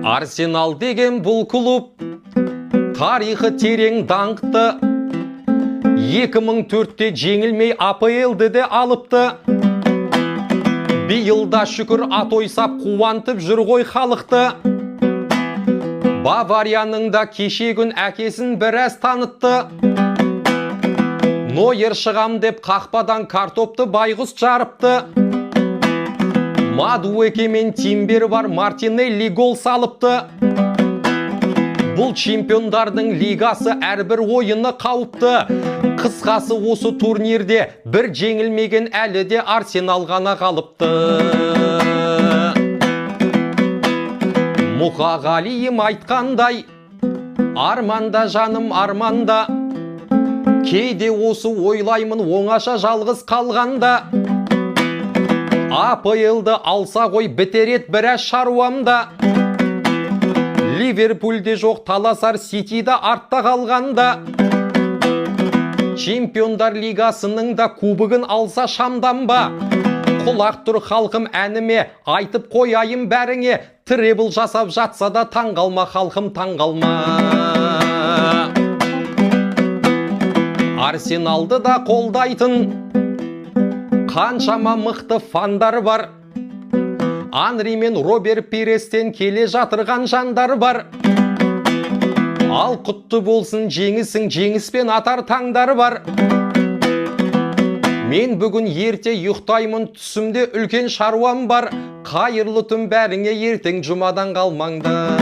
Арсенал деген бұл клуб тарихы терең даңқты, 2004-те жеңілмей АПЛ-ді де алыпты. Биылда шүкір атойсап қуантып жүр ғой халықты. Баварияның да кешегін әкесін біраз танытты. Нойер шығам деп қақпадан картопты байғұс жарыпты. Мадуэке мен Тимбер бар, Мартинелли гол салыпты. Бұл чемпиондардың лигасы әрбір ойыны қауіпті. Қысқасы осы турнирде бір жеңілмеген әлі де Арсенал ғана қалыпты. Мұқағалиым айтқандай, арманда жаным арманда, кейде осы ойлаймын оңаша жалғыз қалғанда. АПЛ-ды алса ғой бітерет біраз шаруамда. Ливерпульде жоқ таласар, Ситиді артта қалғанда. Чемпиондар лигасының да кубогын алса шамданба. Құлақ тұр халқым әніме, айтып қойайым бәріңе. Требл жасап жатса да таңғалма халқым, таңғалма. Арсеналды да қолдайтын қаншама мықты фандар бар. Анри мен Роберт Пирестен келе жатырған жандар бар. Ал құтты болсын жеңісің, жеңіспен атар таңдар бар. Мен бүгін ерте ұйықтаймын, түсімде үлкен шаруам бар. Қайырлы түн бәріңе, ертең жұмадан қалмаңдар.